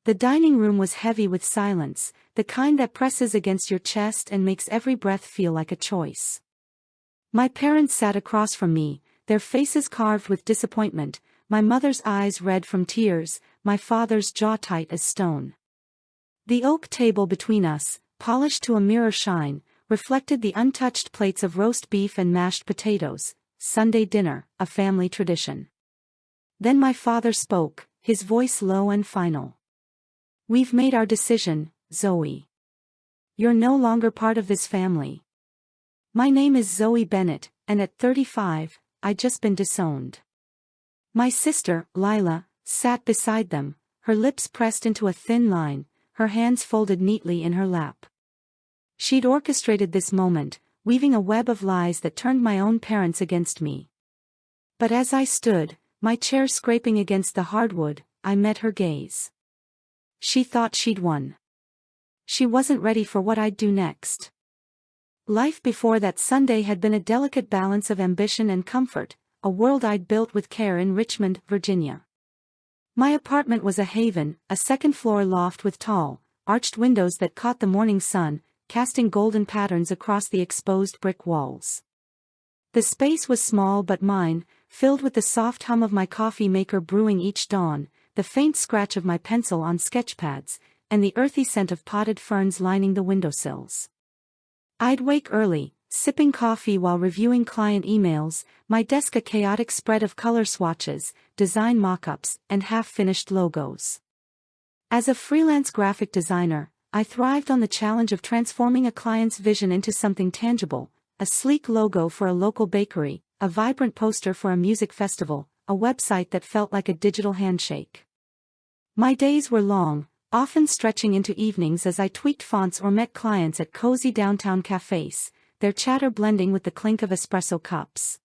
The dining room was heavy with silence, the kind that presses against your chest and makes every breath feel like a choice. My parents sat across from me, their faces carved with disappointment, my mother's eyes red from tears, my father's jaw tight as stone. The oak table between us, polished to a mirror shine, reflected the untouched plates of roast beef and mashed potatoes, Sunday dinner, a family tradition. Then my father spoke, his voice low and final. "We've made our decision, Zoe. You're no longer part of this family. My name is Zoe Bennett, and at 35, I'd just been disowned." My sister, Lila, sat beside them, her lips pressed into a thin line, her hands folded neatly in her lap. She'd orchestrated this moment, weaving a web of lies that turned my own parents against me. But as I stood, my chair scraping against the hardwood, I met her gaze. She thought she'd won. She wasn't ready for what I'd do next. Life before that Sunday had been a delicate balance of ambition and comfort, a world I'd built with care in Richmond, Virginia. My apartment was a haven, a second-floor loft with tall, arched windows that caught the morning sun, casting golden patterns across the exposed brick walls. The space was small but mine, filled with the soft hum of my coffee maker brewing each dawn, the faint scratch of my pencil on sketchpads, and the earthy scent of potted ferns lining the windowsills. I'd wake early, sipping coffee while reviewing client emails, my desk a chaotic spread of color swatches, design mock-ups, and half-finished logos. As a freelance graphic designer, I thrived on the challenge of transforming a client's vision into something tangible, a sleek logo for a local bakery, a vibrant poster for a music festival, a website that felt like a digital handshake. My days were long, often stretching into evenings as I tweaked fonts or met clients at cozy downtown cafes, their chatter blending with the clink of espresso cups.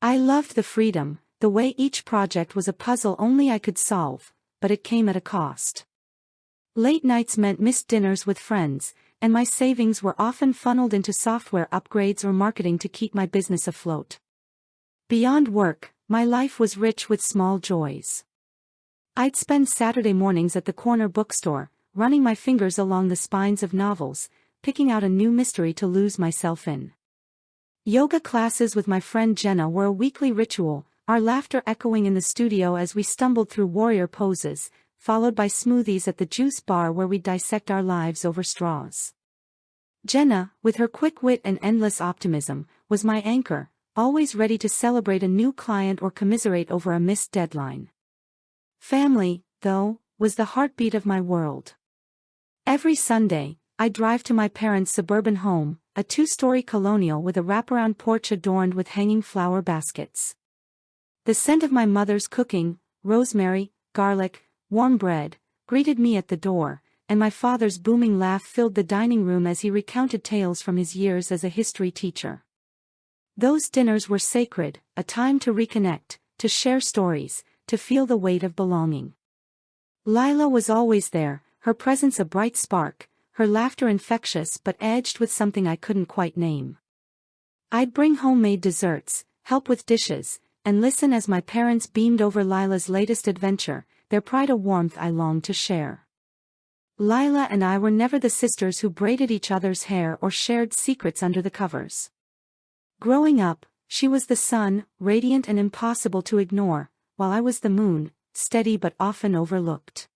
I loved the freedom, the way each project was a puzzle only I could solve, but it came at a cost. Late nights meant missed dinners with friends, and my savings were often funneled into software upgrades or marketing to keep my business afloat. Beyond work, my life was rich with small joys. I'd spend Saturday mornings at the corner bookstore, running my fingers along the spines of novels, picking out a new mystery to lose myself in. Yoga classes with my friend Jenna were a weekly ritual, our laughter echoing in the studio as we stumbled through warrior poses, followed by smoothies at the juice bar where we'd dissect our lives over straws. Jenna, with her quick wit and endless optimism, was my anchor, always ready to celebrate a new client or commiserate over a missed deadline. Family, though, was the heartbeat of my world. Every Sunday, I'd drive to my parents' suburban home, a two-story colonial with a wraparound porch adorned with hanging flower baskets. The scent of my mother's cooking, rosemary, garlic, warm bread, greeted me at the door, and my father's booming laugh filled the dining room as he recounted tales from his years as a history teacher. Those dinners were sacred, a time to reconnect, to share stories, to feel the weight of belonging. Lila was always there, her presence a bright spark, her laughter infectious but edged with something I couldn't quite name. I'd bring homemade desserts, help with dishes, and listen as my parents beamed over Lila's latest adventure, their pride a warmth I longed to share. Lila and I were never the sisters who braided each other's hair or shared secrets under the covers. Growing up, she was the sun, radiant and impossible to ignore, while I was the moon, steady but often overlooked.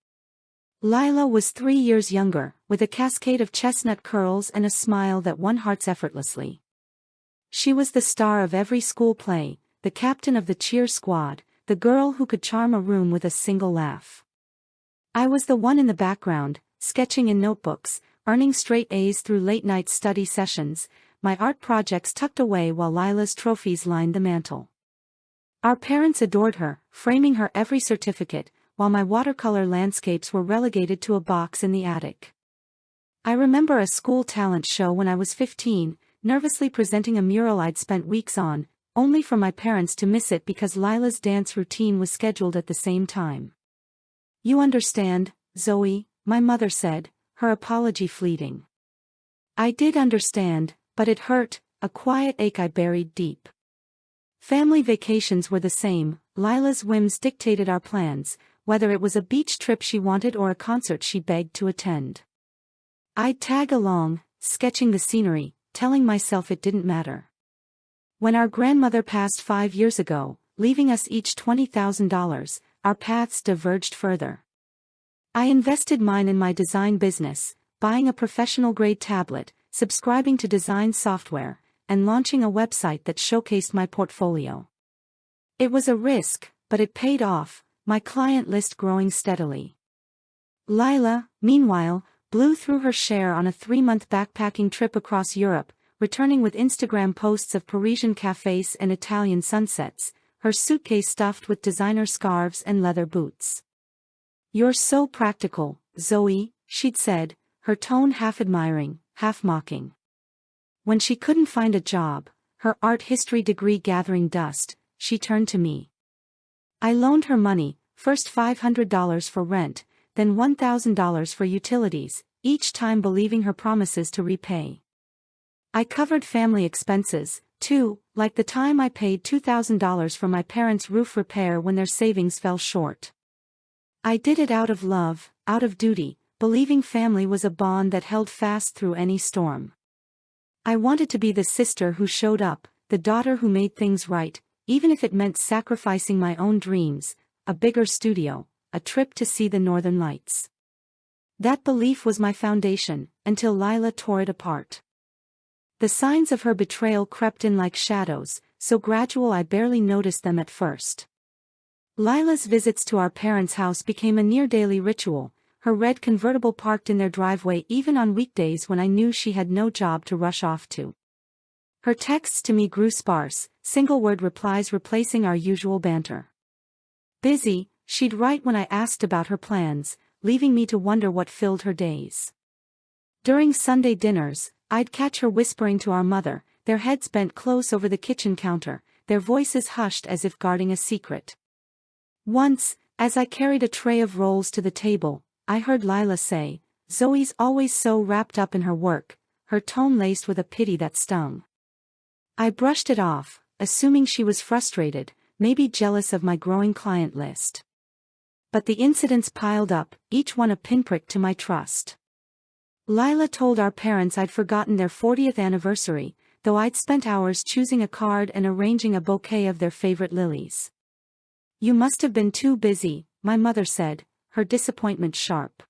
Lila was 3 years younger, with a cascade of chestnut curls and a smile that won hearts effortlessly. She was the star of every school play, the captain of the cheer squad, the girl who could charm a room with a single laugh. I was the one in the background, sketching in notebooks, earning straight A's through late-night study sessions, my art projects tucked away while Lila's trophies lined the mantel. Our parents adored her, framing her every certificate, while my watercolor landscapes were relegated to a box in the attic. I remember a school talent show when I was 15, nervously presenting a mural I'd spent weeks on, only for my parents to miss it because Lila's dance routine was scheduled at the same time. "You understand, Zoe," my mother said, her apology fleeting. I did understand, but it hurt, a quiet ache I buried deep. Family vacations were the same, Lila's whims dictated our plans, whether it was a beach trip she wanted or a concert she begged to attend. I'd tag along, sketching the scenery, telling myself it didn't matter. When our grandmother passed 5 years ago, leaving us each $20,000, our paths diverged further. I invested mine in my design business, buying a professional-grade tablet, subscribing to design software, and launching a website that showcased my portfolio. It was a risk, but it paid off, my client list growing steadily. Lila, meanwhile, blew through her share on a 3-month backpacking trip across Europe, returning with Instagram posts of Parisian cafes and Italian sunsets, her suitcase stuffed with designer scarves and leather boots. "You're so practical, Zoe," she'd said, her tone half admiring, half mocking. When she couldn't find a job, her art history degree gathering dust, she turned to me. I loaned her money, first $500 for rent, then $1,000 for utilities, each time believing her promises to repay. I covered family expenses, too, like the time I paid $2,000 for my parents' roof repair when their savings fell short. I did it out of love, out of duty, believing family was a bond that held fast through any storm. I wanted to be the sister who showed up, the daughter who made things right, even if it meant sacrificing my own dreams, a bigger studio, a trip to see the Northern Lights. That belief was my foundation, until Lila tore it apart. The signs of her betrayal crept in like shadows, so gradual I barely noticed them at first. Lila's visits to our parents' house became a near-daily ritual, her red convertible parked in their driveway even on weekdays when I knew she had no job to rush off to. Her texts to me grew sparse, single-word replies replacing our usual banter. Busy, she'd write when I asked about her plans, leaving me to wonder what filled her days. During Sunday dinners, I'd catch her whispering to our mother, their heads bent close over the kitchen counter, their voices hushed as if guarding a secret. Once, as I carried a tray of rolls to the table, I heard Lila say, "Zoe's always so wrapped up in her work," her tone laced with a pity that stung. I brushed it off, assuming she was frustrated, maybe jealous of my growing client list. But the incidents piled up, each one a pinprick to my trust. Lila told our parents I'd forgotten their 40th anniversary, though I'd spent hours choosing a card and arranging a bouquet of their favorite lilies. "You must have been too busy," my mother said, her disappointment sharp.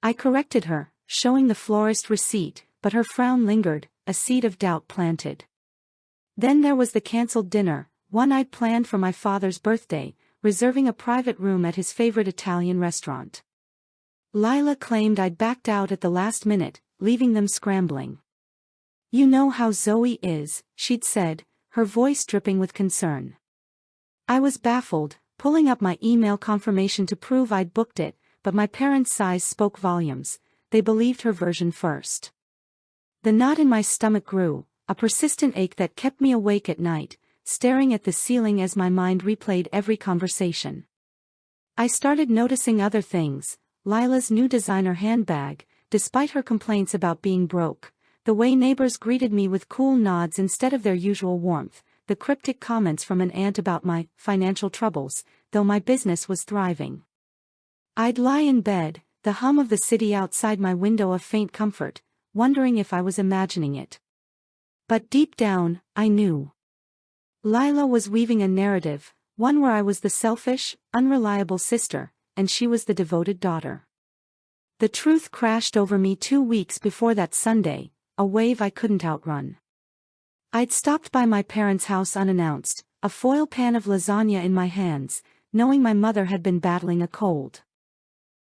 I corrected her, showing the florist receipt, but her frown lingered, a seed of doubt planted. Then there was the cancelled dinner, one I'd planned for my father's birthday, reserving a private room at his favorite Italian restaurant. Lila claimed I'd backed out at the last minute, leaving them scrambling. "You know how Zoe is," she'd said, her voice dripping with concern. I was baffled, pulling up my email confirmation to prove I'd booked it, but my parents' sighs spoke volumes. They believed her version first. The knot in my stomach grew, a persistent ache that kept me awake at night, staring at the ceiling as my mind replayed every conversation. I started noticing other things, Lila's new designer handbag, despite her complaints about being broke, the way neighbors greeted me with cool nods instead of their usual warmth, the cryptic comments from an aunt about my financial troubles, though my business was thriving. I'd lie in bed, the hum of the city outside my window a faint comfort, wondering if I was imagining it. But deep down, I knew. Lila was weaving a narrative, one where I was the selfish, unreliable sister, and she was the devoted daughter. The truth crashed over me 2 weeks before that Sunday, a wave I couldn't outrun. I'd stopped by my parents' house unannounced, a foil pan of lasagna in my hands, knowing my mother had been battling a cold.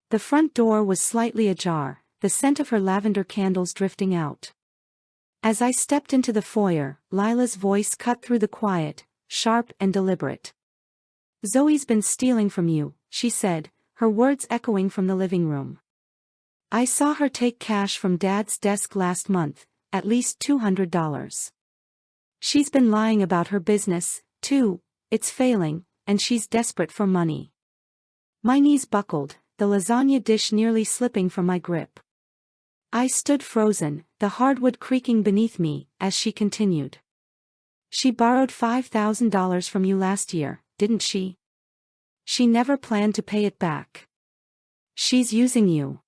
The front door was slightly ajar, the scent of her lavender candles drifting out. As I stepped into the foyer, Lila's voice cut through the quiet, sharp and deliberate. "Zoe's been stealing from you," she said, her words echoing from the living room. "I saw her take cash from Dad's desk last month, at least $200. She's been lying about her business, too, it's failing, and she's desperate for money." My knees buckled, the lasagna dish nearly slipping from my grip. I stood frozen, the hardwood creaking beneath me, as she continued. "She borrowed $5,000 from you last year, didn't she? She never planned to pay it back. She's using you.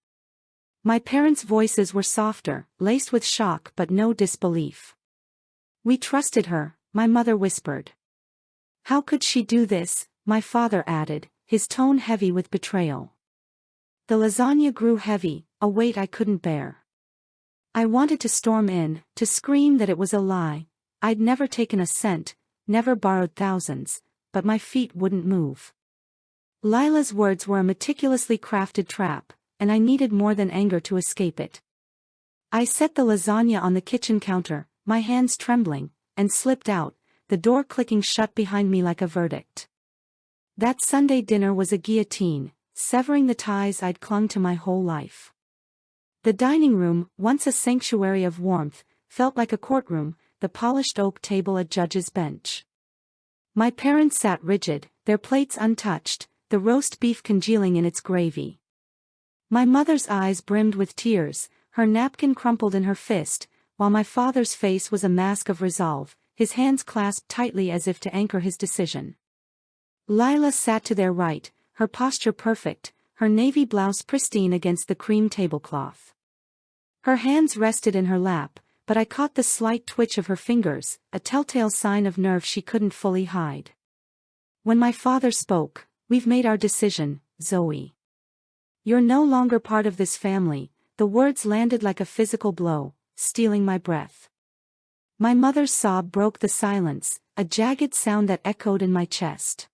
My parents' voices were softer, laced with shock but no disbelief. We trusted her, my mother whispered. How could she do this? My father added, his tone heavy with betrayal. The lasagna grew heavy, a weight I couldn't bear. I wanted to storm in, to scream that it was a lie. I'd never taken a cent, never borrowed thousands, but my feet wouldn't move. Lila's words were a meticulously crafted trap, and I needed more than anger to escape it. I set the lasagna on the kitchen counter, my hands trembling, and slipped out, the door clicking shut behind me like a verdict. That Sunday dinner was a guillotine, severing the ties I'd clung to my whole life. The dining room, once a sanctuary of warmth, felt like a courtroom, the polished oak table a judge's bench. My parents sat rigid, their plates untouched, the roast beef congealing in its gravy. My mother's eyes brimmed with tears, her napkin crumpled in her fist, while my father's face was a mask of resolve, his hands clasped tightly as if to anchor his decision. Lila sat to their right, her posture perfect, her navy blouse pristine against the cream tablecloth. Her hands rested in her lap, but I caught the slight twitch of her fingers, a telltale sign of nerve she couldn't fully hide. When my father spoke, "We've made our decision, Zoe. You're no longer part of this family," the words landed like a physical blow, stealing my breath. My mother's sob broke the silence, a jagged sound that echoed in my chest.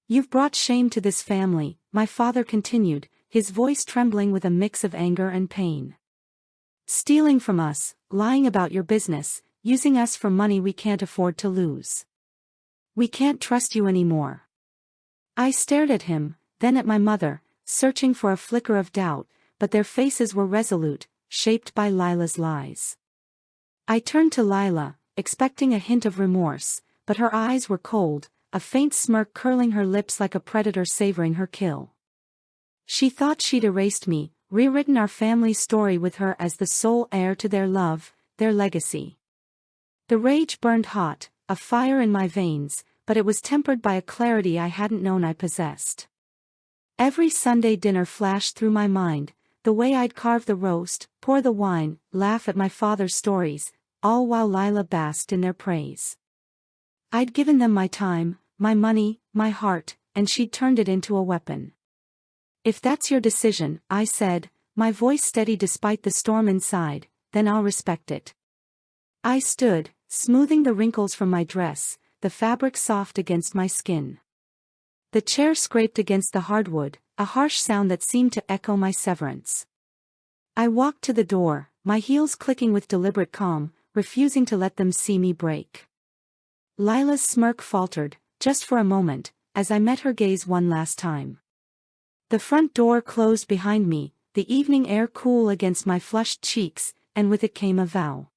"You've brought shame to this family," my father continued, his voice trembling with a mix of anger and pain. "Stealing from us, lying about your business, using us for money we can't afford to lose. We can't trust you anymore." I stared at him, then at my mother, searching for a flicker of doubt, but their faces were resolute, shaped by Lila's lies. I turned to Lila, expecting a hint of remorse, but her eyes were cold, a faint smirk curling her lips like a predator savoring her kill. She thought she'd erased me, rewritten our family's story with her as the sole heir to their love, their legacy. The rage burned hot, a fire in my veins, but it was tempered by a clarity I hadn't known I possessed. Every Sunday dinner flashed through my mind, the way I'd carve the roast, pour the wine, laugh at my father's stories, all while Lila basked in their praise. I'd given them my time, my money, my heart, and she'd turned it into a weapon. "If that's your decision," I said, my voice steady despite the storm inside, "then I'll respect it." I stood, smoothing the wrinkles from my dress, the fabric soft against my skin. The chair scraped against the hardwood, a harsh sound that seemed to echo my severance. I walked to the door, my heels clicking with deliberate calm, refusing to let them see me break. Lila's smirk faltered, just for a moment, as I met her gaze one last time. The front door closed behind me, the evening air cool against my flushed cheeks, and with it came a vow.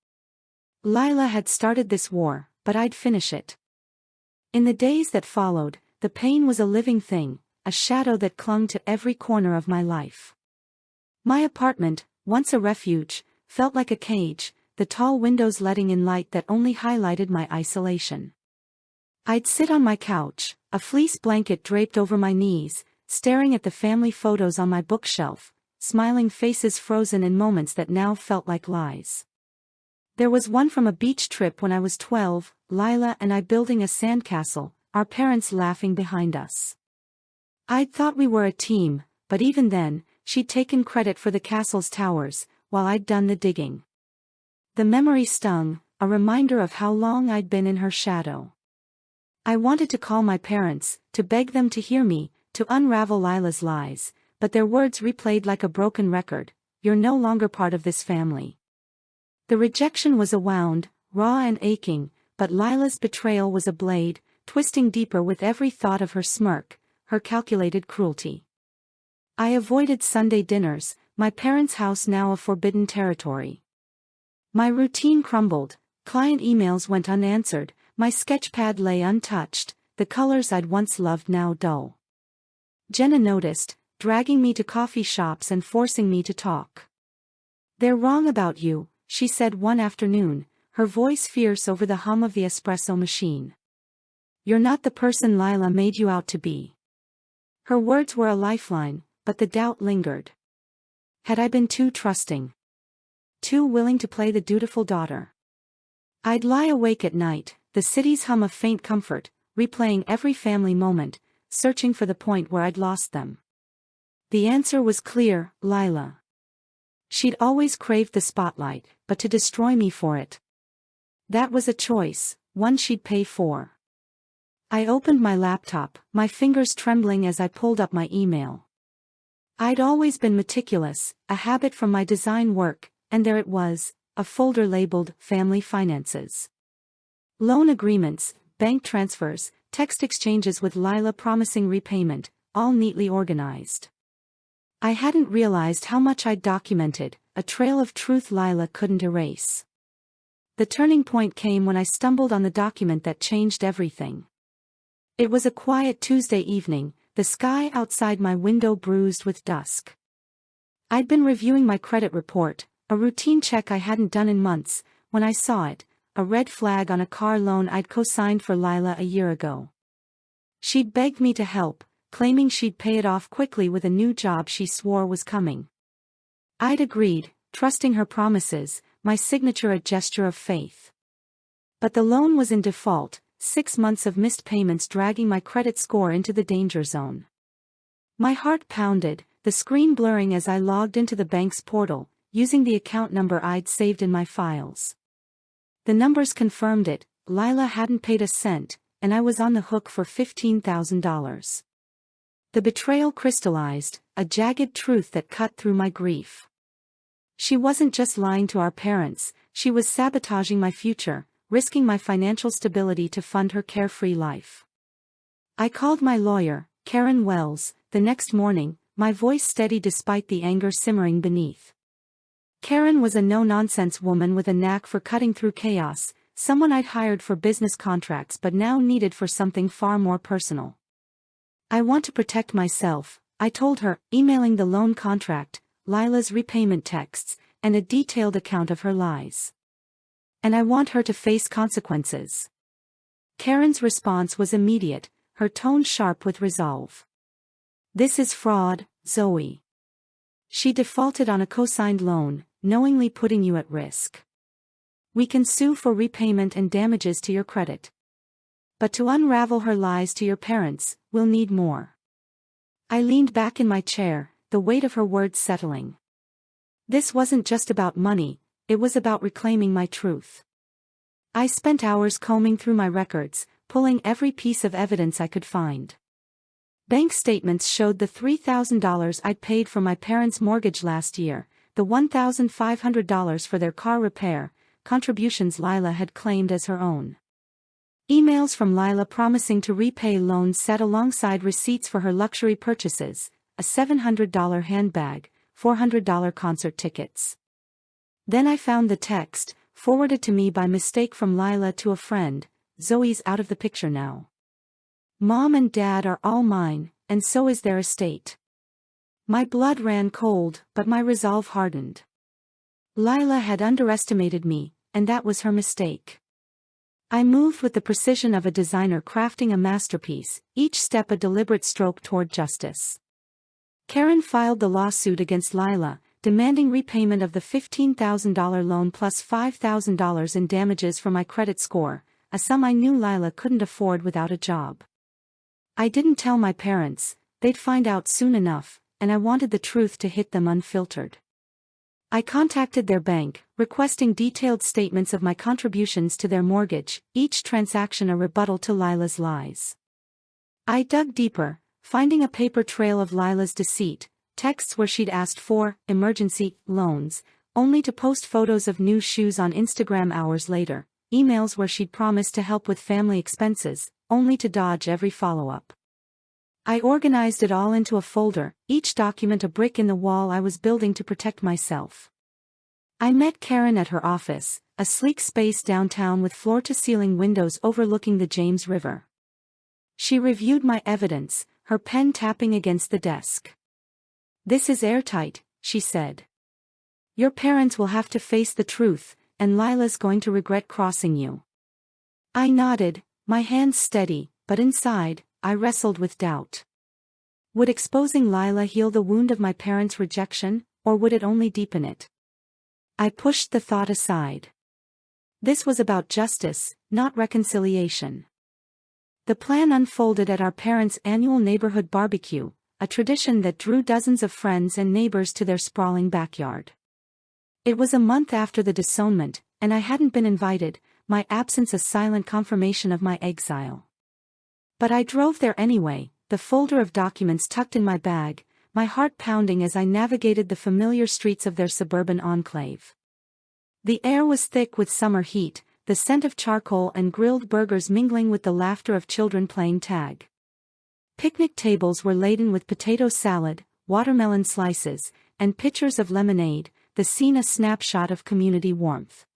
Lila had started this war, but I'd finish it. In the days that followed, the pain was a living thing, a shadow that clung to every corner of my life. My apartment, once a refuge, felt like a cage, the tall windows letting in light that only highlighted my isolation. I'd sit on my couch, a fleece blanket draped over my knees, staring at the family photos on my bookshelf, smiling faces frozen in moments that now felt like lies. There was one from a beach trip when I was 12, Lila and I building a sandcastle, our parents laughing behind us. I'd thought we were a team, but even then, she'd taken credit for the castle's towers, while I'd done the digging. The memory stung, a reminder of how long I'd been in her shadow. I wanted to call my parents, to beg them to hear me, to unravel Lila's lies, but their words replayed like a broken record, "You're no longer part of this family." The rejection was a wound, raw and aching, but Lila's betrayal was a blade, twisting deeper with every thought of her smirk, her calculated cruelty. I avoided Sunday dinners, my parents' house now a forbidden territory. My routine crumbled, client emails went unanswered, my sketchpad lay untouched, the colors I'd once loved now dull. Jenna noticed, dragging me to coffee shops and forcing me to talk. "They're wrong about you," she said one afternoon, her voice fierce over the hum of the espresso machine. "You're not the person Lila made you out to be." Her words were a lifeline, but the doubt lingered. Had I been too trusting? Too willing to play the dutiful daughter? I'd lie awake at night, the city's hum of faint comfort, replaying every family moment, searching for the point where I'd lost them. The answer was clear, Lila. She'd always craved the spotlight, but to destroy me for it. That was a choice, one she'd pay for. I opened my laptop, my fingers trembling as I pulled up my email. I'd always been meticulous, a habit from my design work, and there it was, a folder labeled Family Finances. Loan agreements, bank transfers, text exchanges with Lila promising repayment, all neatly organized. I hadn't realized how much I'd documented, a trail of truth Lila couldn't erase. The turning point came when I stumbled on the document that changed everything. It was a quiet Tuesday evening, the sky outside my window bruised with dusk. I'd been reviewing my credit report, a routine check I hadn't done in months, when I saw it, a red flag on a car loan I'd co-signed for Lila a year ago. She'd begged me to help, claiming she'd pay it off quickly with a new job she swore was coming. I'd agreed, trusting her promises, my signature a gesture of faith. But the loan was in default, 6 months of missed payments dragging my credit score into the danger zone. My heart pounded, the screen blurring as I logged into the bank's portal, using the account number I'd saved in my files. The numbers confirmed it, Lila hadn't paid a cent, and I was on the hook for $15,000. The betrayal crystallized, a jagged truth that cut through my grief. She wasn't just lying to our parents, she was sabotaging my future, risking my financial stability to fund her carefree life. I called my lawyer, Karen Wells, the next morning, my voice steady despite the anger simmering beneath. Karen was a no-nonsense woman with a knack for cutting through chaos, someone I'd hired for business contracts but now needed for something far more personal. I want to protect myself, I told her, emailing the loan contract, Lila's repayment texts, and a detailed account of her lies. And I want her to face consequences. Karen's response was immediate, her tone sharp with resolve. This is fraud, Zoe. She defaulted on a co-signed loan, knowingly putting you at risk. We can sue for repayment and damages to your credit. But to unravel her lies to your parents, we'll need more. I leaned back in my chair, the weight of her words settling. This wasn't just about money, it was about reclaiming my truth. I spent hours combing through my records, pulling every piece of evidence I could find. Bank statements showed the $3,000 I'd paid for my parents' mortgage last year, the $1,500 for their car repair, contributions Lila had claimed as her own. Emails from Lila promising to repay loans sat alongside receipts for her luxury purchases, a $700 handbag, $400 concert tickets. Then I found the text, forwarded to me by mistake from Lila to a friend, Zoe's out of the picture now. Mom and Dad are all mine, and so is their estate. My blood ran cold, but my resolve hardened. Lila had underestimated me, and that was her mistake. I moved with the precision of a designer crafting a masterpiece, each step a deliberate stroke toward justice. Karen filed the lawsuit against Lila, demanding repayment of the $15,000 loan plus $5,000 in damages for my credit score, a sum I knew Lila couldn't afford without a job. I didn't tell my parents, they'd find out soon enough, and I wanted the truth to hit them unfiltered. I contacted their bank, requesting detailed statements of my contributions to their mortgage, each transaction a rebuttal to Lila's lies. I dug deeper, finding a paper trail of Lila's deceit, texts where she'd asked for emergency loans, only to post photos of new shoes on Instagram hours later, emails where she'd promised to help with family expenses, only to dodge every follow-up. I organized it all into a folder, each document a brick in the wall I was building to protect myself. I met Karen at her office, a sleek space downtown with floor-to-ceiling windows overlooking the James River. She reviewed my evidence, her pen tapping against the desk. "This is airtight," she said. "Your parents will have to face the truth, and Lila's going to regret crossing you." I nodded, my hands steady, but inside, I wrestled with doubt. Would exposing Lila heal the wound of my parents' rejection, or would it only deepen it? I pushed the thought aside. This was about justice, not reconciliation. The plan unfolded at our parents' annual neighborhood barbecue, a tradition that drew dozens of friends and neighbors to their sprawling backyard. It was a month after the disownment, and I hadn't been invited, my absence a silent confirmation of my exile. But I drove there anyway, the folder of documents tucked in my bag, my heart pounding as I navigated the familiar streets of their suburban enclave. The air was thick with summer heat, the scent of charcoal and grilled burgers mingling with the laughter of children playing tag. Picnic tables were laden with potato salad, watermelon slices, and pitchers of lemonade, the scene a snapshot of community warmth.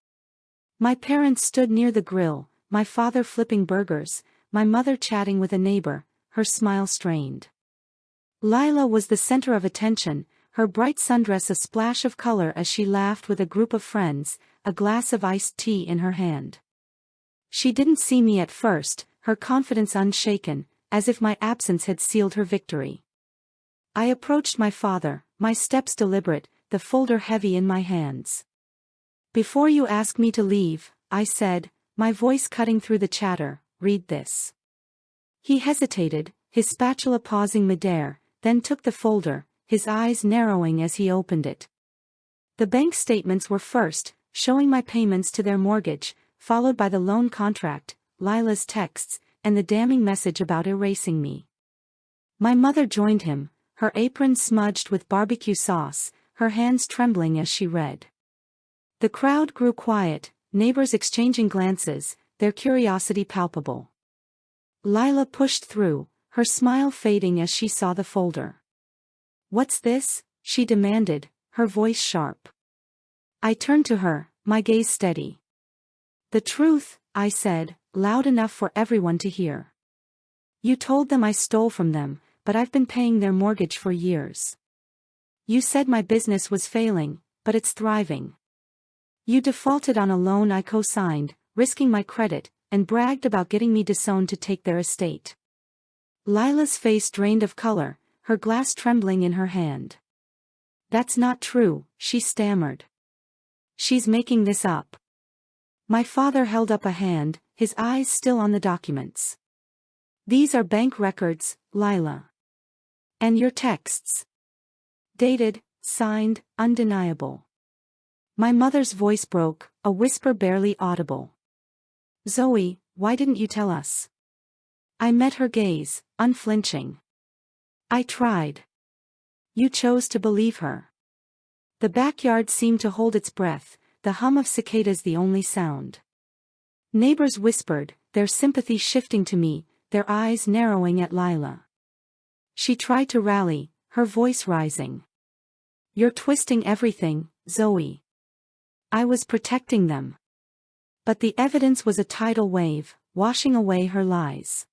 My parents stood near the grill, my father flipping burgers, my mother chatting with a neighbor, her smile strained. Lila was the center of attention, her bright sundress a splash of color as she laughed with a group of friends, a glass of iced tea in her hand. She didn't see me at first, her confidence unshaken, as if my absence had sealed her victory. I approached my father, my steps deliberate, the folder heavy in my hands. "Before you ask me to leave," I said, my voice cutting through the chatter, "read this." He hesitated, his spatula pausing midair, then took the folder, his eyes narrowing as he opened it. The bank statements were first, showing my payments to their mortgage, followed by the loan contract, Lila's texts, and the damning message about erasing me. My mother joined him, her apron smudged with barbecue sauce, her hands trembling as she read. The crowd grew quiet, neighbors exchanging glances, their curiosity palpable. Lila pushed through, her smile fading as she saw the folder. "What's this?" she demanded, her voice sharp. I turned to her, my gaze steady. "The truth," I said, loud enough for everyone to hear. "You told them I stole from them, but I've been paying their mortgage for years. You said my business was failing, but it's thriving. You defaulted on a loan I co-signed, risking my credit, and bragged about getting me disowned to take their estate." Lila's face drained of color, her glass trembling in her hand. "That's not true," she stammered. "She's making this up." My father held up a hand, his eyes still on the documents. "These are bank records, Lila. And your texts. Dated, signed, undeniable." My mother's voice broke, a whisper barely audible. "Zoe, why didn't you tell us?" I met her gaze, unflinching. "I tried. You chose to believe her." The backyard seemed to hold its breath, the hum of cicadas the only sound. Neighbors whispered, their sympathy shifting to me, their eyes narrowing at Lila. She tried to rally, her voice rising. "You're twisting everything, Zoe." I was protecting them. But the evidence was a tidal wave, washing away her lies.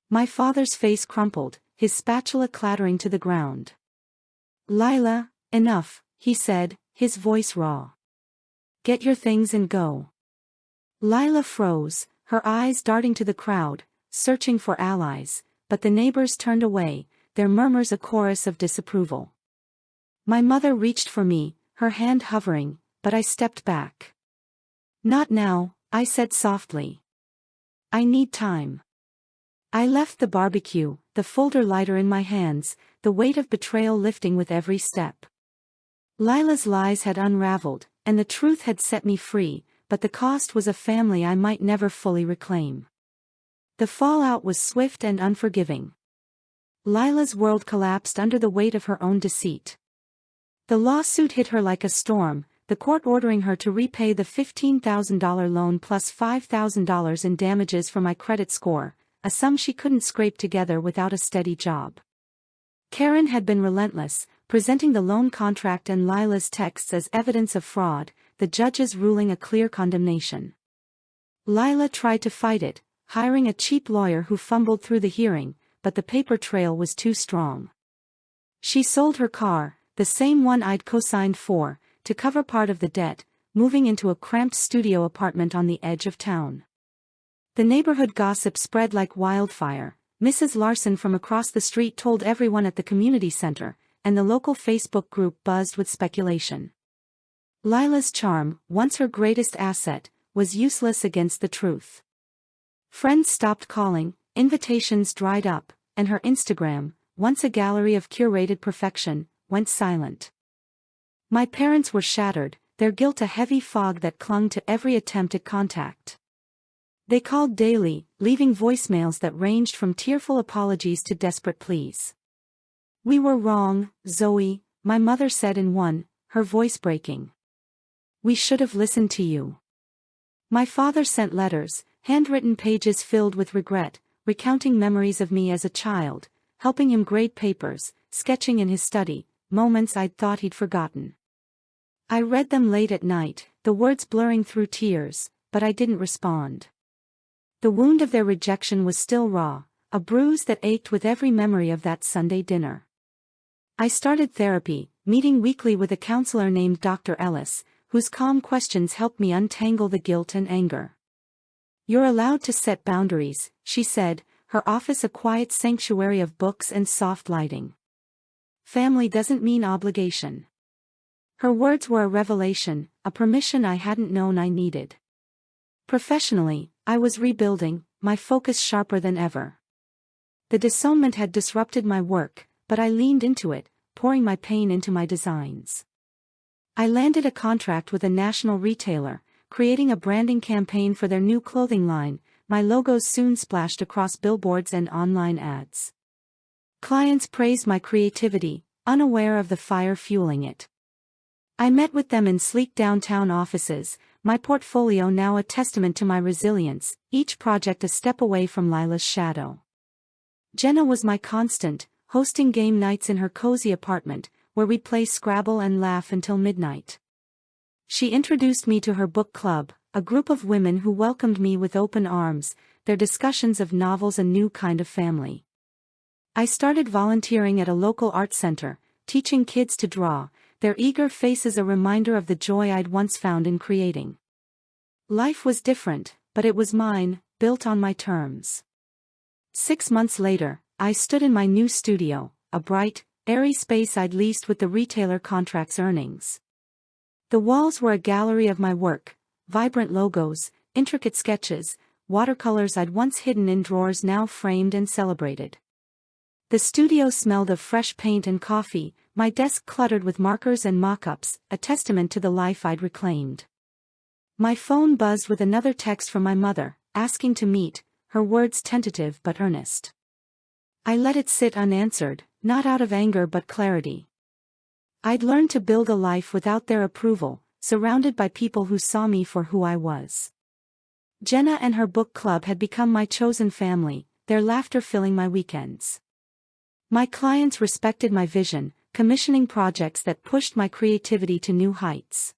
My father's face crumpled, his spatula clattering to the ground. "Lila, enough," he said, his voice raw. "Get your things and go." Lila froze, her eyes darting to the crowd, searching for allies, but the neighbors turned away, their murmurs a chorus of disapproval. My mother reached for me, her hand hovering, but I stepped back. "Not now," I said softly. "I need time." I left the barbecue, the folder lighter in my hands, the weight of betrayal lifting with every step. Lila's lies had unraveled, and the truth had set me free, but the cost was a family I might never fully reclaim. The fallout was swift and unforgiving. Lila's world collapsed under the weight of her own deceit. The lawsuit hit her like a storm, the court ordering her to repay the $15,000 loan plus $5,000 in damages for my credit score, a sum she couldn't scrape together without a steady job. Karen had been relentless, presenting the loan contract and Lila's texts as evidence of fraud, the judges ruling a clear condemnation. Lila tried to fight it, hiring a cheap lawyer who fumbled through the hearing, but the paper trail was too strong. She sold her car, the same one I'd co-signed for, to cover part of the debt, moving into a cramped studio apartment on the edge of town. The neighborhood gossip spread like wildfire, Mrs. Larson from across the street told everyone at the community center, and the local Facebook group buzzed with speculation. Lila's charm, once her greatest asset, was useless against the truth. Friends stopped calling, invitations dried up, and her Instagram, once a gallery of curated perfection, went silent. My parents were shattered, their guilt a heavy fog that clung to every attempt at contact. They called daily, leaving voicemails that ranged from tearful apologies to desperate pleas. "We were wrong, Zoe," my mother said in one, her voice breaking. "We should have listened to you." My father sent letters, handwritten pages filled with regret, recounting memories of me as a child, helping him grade papers, sketching in his study, moments I'd thought he'd forgotten. I read them late at night, the words blurring through tears, but I didn't respond. The wound of their rejection was still raw, a bruise that ached with every memory of that Sunday dinner. I started therapy, meeting weekly with a counselor named Dr. Ellis, whose calm questions helped me untangle the guilt and anger. "You're allowed to set boundaries," she said, her office a quiet sanctuary of books and soft lighting. "Family doesn't mean obligation." Her words were a revelation, a permission I hadn't known I needed. Professionally, I was rebuilding, my focus sharper than ever. The disownment had disrupted my work, but I leaned into it, pouring my pain into my designs. I landed a contract with a national retailer, creating a branding campaign for their new clothing line. My logos soon splashed across billboards and online ads. Clients praised my creativity, unaware of the fire fueling it. I met with them in sleek downtown offices, my portfolio now a testament to my resilience, each project a step away from Lila's shadow. Jenna was my constant, hosting game nights in her cozy apartment, where we'd play Scrabble and laugh until midnight. She introduced me to her book club, a group of women who welcomed me with open arms, their discussions of novels a new kind of family. I started volunteering at a local art center, teaching kids to draw, their eager faces a reminder of the joy I'd once found in creating. Life was different, but it was mine, built on my terms. 6 months later, I stood in my new studio, a bright, airy space I'd leased with the retailer contract's earnings. The walls were a gallery of my work, vibrant logos, intricate sketches, watercolors I'd once hidden in drawers now framed and celebrated. The studio smelled of fresh paint and coffee, my desk cluttered with markers and mock-ups, a testament to the life I'd reclaimed. My phone buzzed with another text from my mother, asking to meet, her words tentative but earnest. I let it sit unanswered, not out of anger but clarity. I'd learned to build a life without their approval, surrounded by people who saw me for who I was. Jenna and her book club had become my chosen family, their laughter filling my weekends. My clients respected my vision, commissioning projects that pushed my creativity to new heights.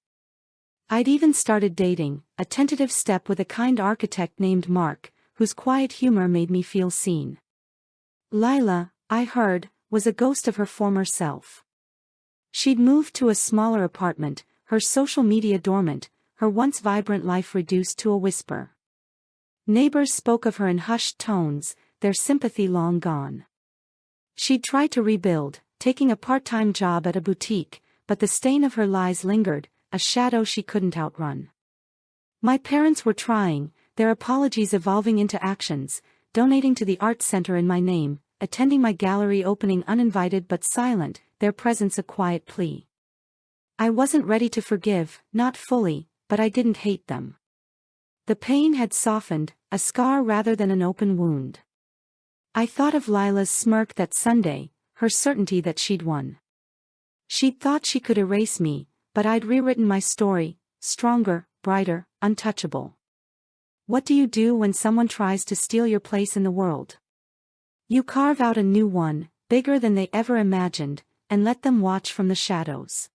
I'd even started dating, a tentative step with a kind architect named Mark, whose quiet humor made me feel seen. Lila, I heard, was a ghost of her former self. She'd moved to a smaller apartment, her social media dormant, her once vibrant life reduced to a whisper. Neighbors spoke of her in hushed tones, their sympathy long gone. She'd tried to rebuild, taking a part-time job at a boutique, but the stain of her lies lingered, a shadow she couldn't outrun. My parents were trying, their apologies evolving into actions, donating to the art center in my name, attending my gallery opening uninvited but silent, their presence a quiet plea. I wasn't ready to forgive, not fully, but I didn't hate them. The pain had softened, a scar rather than an open wound. I thought of Lila's smirk that Sunday, her certainty that she'd won. She'd thought she could erase me, but I'd rewritten my story, stronger, brighter, untouchable. What do you do when someone tries to steal your place in the world? You carve out a new one, bigger than they ever imagined, and let them watch from the shadows.